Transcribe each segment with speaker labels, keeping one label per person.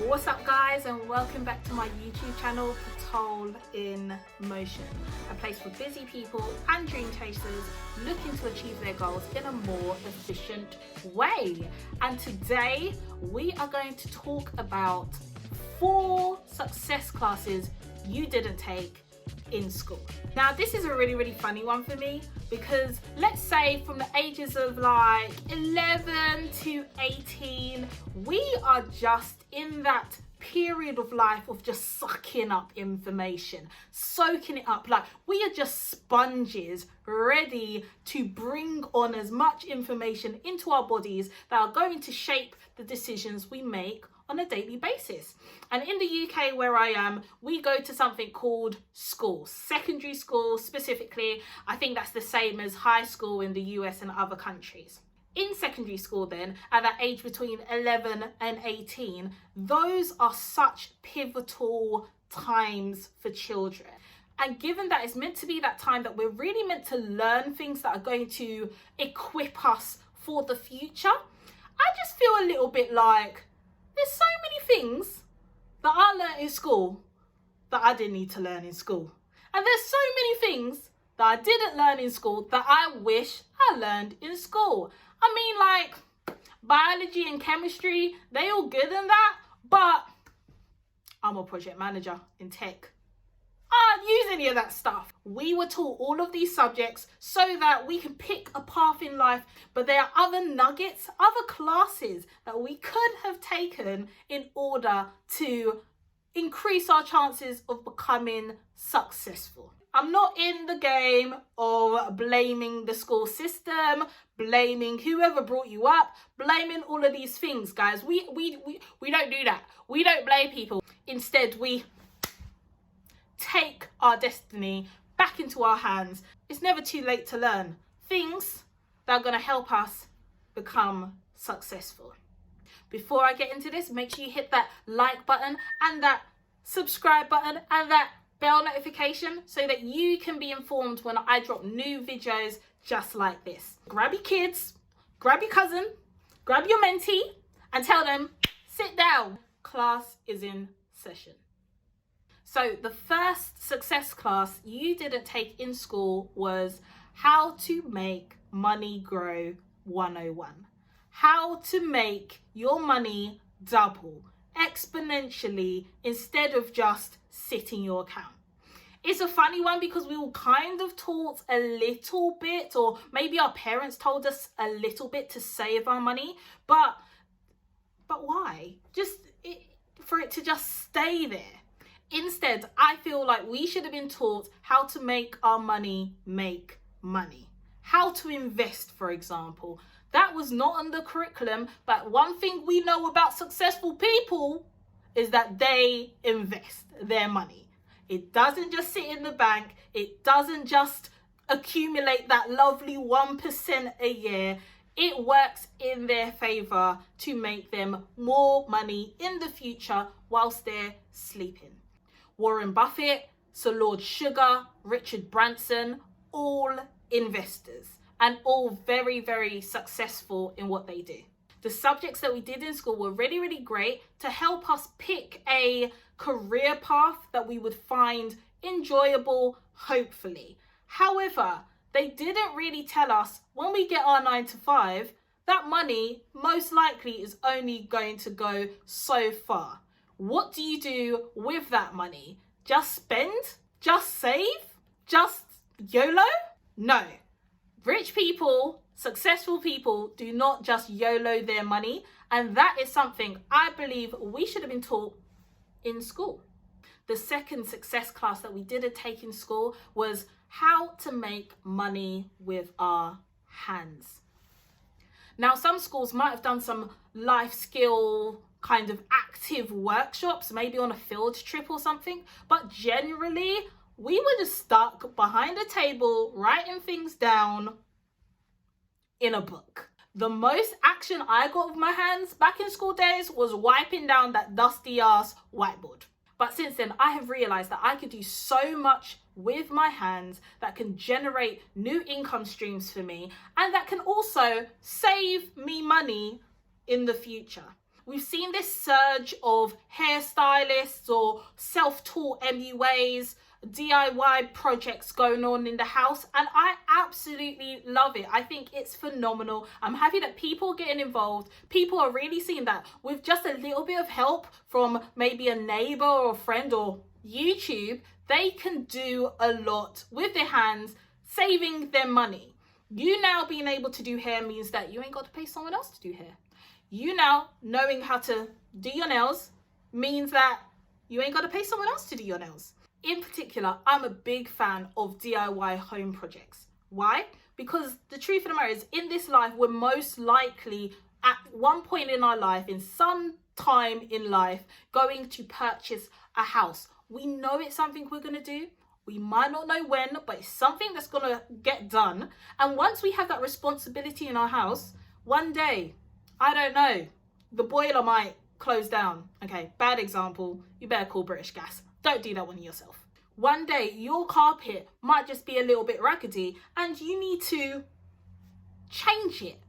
Speaker 1: What's up guys, and welcome back to my YouTube channel, Pitol in Motion, a place for busy people and dream chasers looking to achieve their goals in a more efficient way. And today we are going to talk about 4 success classes you didn't take in school. Now this is a really funny one for me, because let's say from the ages of like 11 to 18, we are just in that period of life of just sucking up information, soaking it up. Like, we are just sponges ready to bring on as much information into our bodies that are going to shape the decisions we make on a daily basis. And in the UK where I am, we go to something called school, secondary school specifically. I think that's the same as high school in the US and other countries. In secondary school then, at that age between 11 and 18, those are such pivotal times for children. And given that it's meant to be that time that we're really meant to learn things that are going to equip us for the future, I just feel a little bit like there's so many things that I learned in school that I didn't need to learn in school. And there's so many things that I didn't learn in school that I wish I learned in school. I mean, like, biology and chemistry, they all good in that, but I'm a project manager in tech. I don't use any of that stuff. We were taught all of these subjects so that we can pick a path in life, but there are other nuggets, other classes that we could have taken in order to increase our chances of becoming successful. I'm not in the game of blaming the school system, blaming whoever brought you up, blaming all of these things, guys. We don't do that. We don't blame people. Instead, we take our destiny back into our hands. It's never too late to learn things that are going to help us become successful. Before I get into this, make sure you hit that like button and that subscribe button and that bell notification so that you can be informed when I drop new videos just like this. Grab your kids, grab your cousin, grab your mentee and tell them, sit down. Class is in session. So the first success class you didn't take in school was How to Make Money Grow 101. How to make your money double exponentially instead of just sit in your account. It's a funny one because we were kind of taught a little bit, or maybe our parents told us a little bit to save our money, but why? For it to just stay there. Instead, I feel like we should have been taught how to make our money make money. How to invest, for example. That was not on the curriculum, but one thing we know about successful people is that they invest their money. It doesn't just sit in the bank. It doesn't just accumulate that lovely 1% a year. It works in their favor to make them more money in the future whilst they're sleeping. Warren Buffett, Sir Lord Sugar, Richard Branson, all investors and all very successful in what they do. The subjects that we did in school were really great to help us pick a career path that we would find enjoyable, hopefully. However, they didn't really tell us when we get our 9 to 5, that money most likely is only going to go so far. What do you do with that money? Just spend? Just save? Just YOLO? No. Rich people, successful people do not just YOLO their money, and that is something I believe we should have been taught in school. The second success class that we didn't take in school was How to Make Money with Our Hands. Now, some schools might have done some life skill kind of active workshops, maybe on a field trip or something, but generally we were just stuck behind a table writing things down in a book. The most action I got with my hands back in school days was wiping down that dusty ass whiteboard. But since then, I have realized that I could do so much with my hands that can generate new income streams for me and that can also save me money in the future. We've seen this surge of hairstylists or self-taught MUAs, DIY projects going on in the house, and I absolutely love it. I think it's phenomenal. I'm happy that people are getting involved. People are really seeing that with just a little bit of help from maybe a neighbor or a friend or YouTube, they can do a lot with their hands, saving them money. You now being able to do hair means that you ain't got to pay someone else to do hair. You now knowing how to do your nails means that you ain't got to pay someone else to do your nails. In particular, I'm a big fan of DIY home projects. Why? Because the truth of the matter is, in this life, we're most likely at one point in our life, in some time in life, going to purchase a house. We know it's something we're going to do. We might not know when, but it's something that's going to get done. And once we have that responsibility in our house, one day, I don't know, the boiler might close down. Okay, bad example. You better call British Gas. Don't do that one yourself. One day, your carpet might just be a little bit raggedy and you need to change it.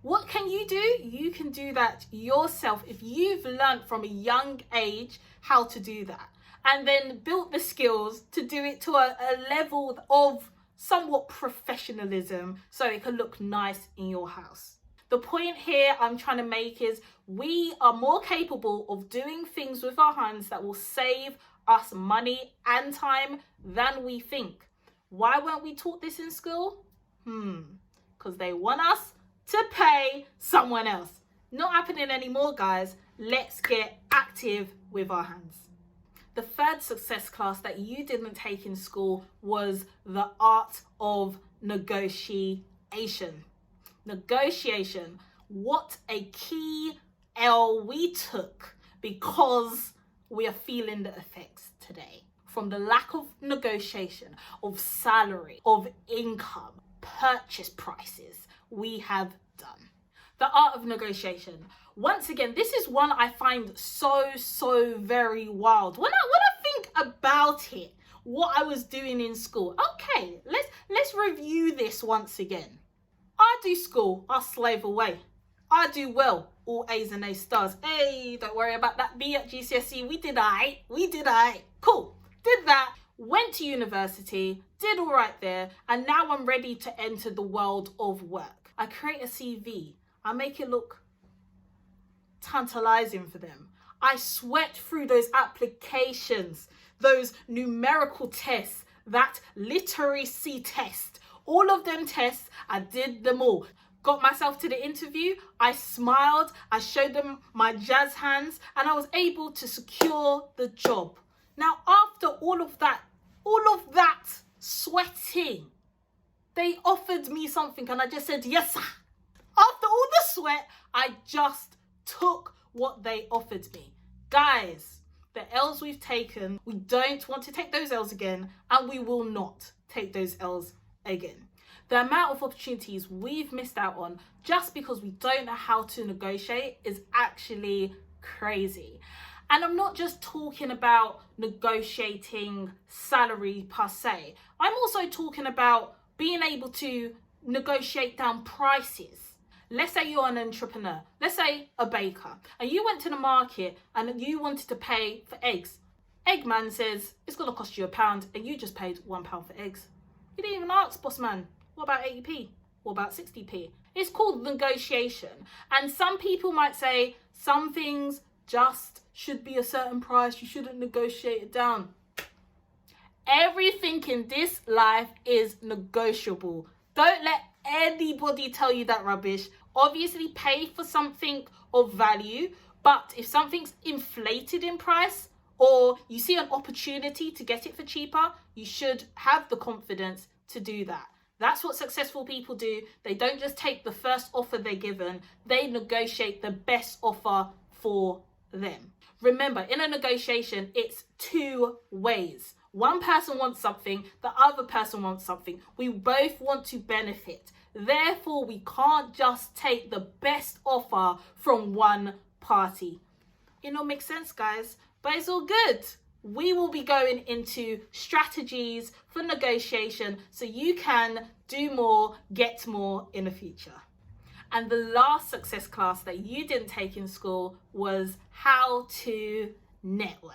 Speaker 1: What can you do? You can do that yourself if you've learned from a young age how to do that, and then built the skills to do it to a level of somewhat professionalism so it can look nice in your house. The point here I'm trying to make is we are more capable of doing things with our hands that will save us money and time than we think. Why weren't we taught this in school? Because they want us to pay someone else. Not happening anymore, guys. Let's get active with our hands. The third success class that you didn't take in school was the art of negotiation. Negotiation. What a key L we took because we are feeling the effects today. From the lack of negotiation, of salary, of income, purchase prices we have done. The art of negotiation. Once again, this is one I find so very wild. When I think about it, what I was doing in school. Okay, let's review this once again. I do school, I slave away. I do well, all A's and A stars. Hey, don't worry about that B at GCSE. We did aight. Cool. Did that, went to university, did all right there, and now I'm ready to enter the world of work. I create a CV. I make it look tantalizing for them. I sweat through those applications, those numerical tests, that literacy test. All of them tests, I did them all. Got myself to the interview, I smiled, I showed them my jazz hands, and I was able to secure the job. Now, after all of that sweating, they offered me something and I just said, yes, sir. After all the sweat, I just took what they offered me. Guys, the L's we've taken, we don't want to take those L's again, and we will not take those L's again. The amount of opportunities we've missed out on just because we don't know how to negotiate is actually crazy. And I'm not just talking about negotiating salary per se. I'm also talking about being able to negotiate down prices. Let's say you're an entrepreneur, let's say a baker, and you went to the market and you wanted to pay for eggs. Eggman says it's going to cost you £1 and you just paid £1 for eggs. You didn't even ask, boss man, what about 80p? What about 60p? It's called negotiation. And some people might say some things just should be a certain price, you shouldn't negotiate it down. Everything in this life is negotiable. Don't let anybody tell you that rubbish. Obviously pay for something of value, but if something's inflated in price or you see an opportunity to get it for cheaper, you should have the confidence to do that. That's what successful people do. They don't just take the first offer they're given, they negotiate the best offer for them. Remember, in a negotiation, it's two ways. One person wants something, the other person wants something. We both want to benefit. Therefore, we can't just take the best offer from one party. It all makes sense, guys, but it's all good. We will be going into strategies for negotiation so you can do more, get more in the future. And the last success class that you didn't take in school was how to network.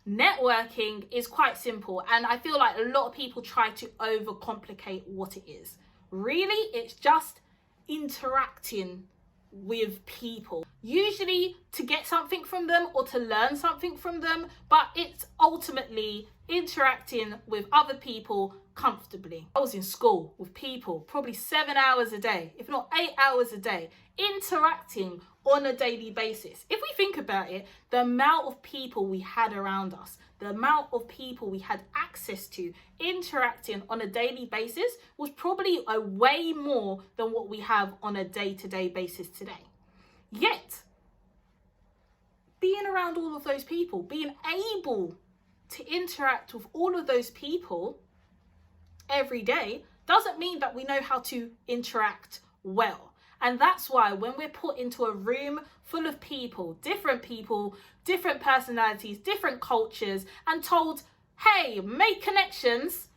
Speaker 1: Networking is quite simple, and I feel like a lot of people try to overcomplicate what it is. Really, it's just interacting with people, usually to get something from them or to learn something from them, but it's ultimately interacting with other people comfortably. I was in school with people probably 7 hours a day, if not 8 hours a day, interacting on a daily basis. If we think about it, the amount of people we had around us, the amount of people we had access to interacting on a daily basis was probably a way more than what we have on a day-to-day basis today. Yet, being around all of those people, being able to interact with all of those people every day doesn't mean that we know how to interact well. And that's why when we're put into a room full of people, different personalities, different cultures, and told, hey, make connections,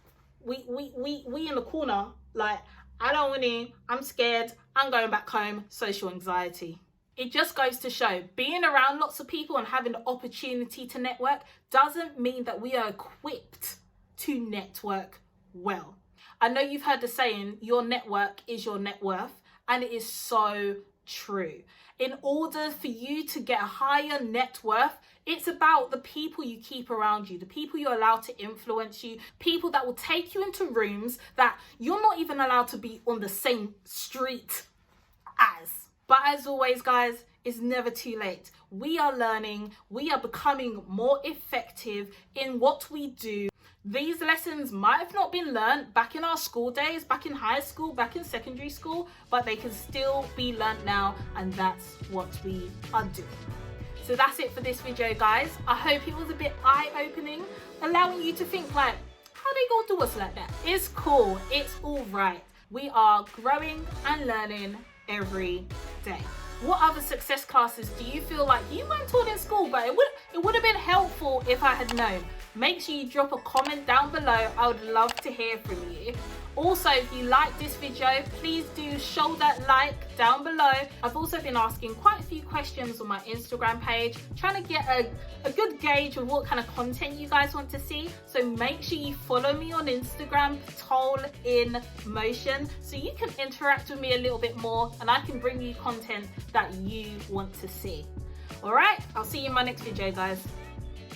Speaker 1: we in the corner, like, I don't want to, I'm scared, I'm going back home, social anxiety. It just goes to show being around lots of people and having the opportunity to network doesn't mean that we are equipped to network well. I know you've heard the saying, your network is your net worth. And it is so true. In order for you to get a higher net worth, it's about the people you keep around you, the people you allow to influence you, people that will take you into rooms that you're not even allowed to be on the same street as. But as always, guys, it's never too late. We are learning, we are becoming more effective in what we do. These lessons might have not been learned back in our school days, back in high school, back in secondary school, but they can still be learned now, and that's what we are doing. So that's it for this video, guys. I hope it was a bit eye-opening, allowing you to think like, how they gonna do us like that? It's cool, it's all right. We are growing and learning every day. What other success classes do you feel like you weren't taught in school, but it would have been helpful if I had known? Make sure you drop a comment down below. I would love to hear from you. Also, if you like this video, please do show that like down below. I've also been asking quite a few questions on my Instagram page, trying to get a good gauge of what kind of content you guys want to see. So make sure you follow me on Instagram, Pitol in Motion, so you can interact with me a little bit more and I can bring you content that you want to see. All right, I'll see you in my next video, guys.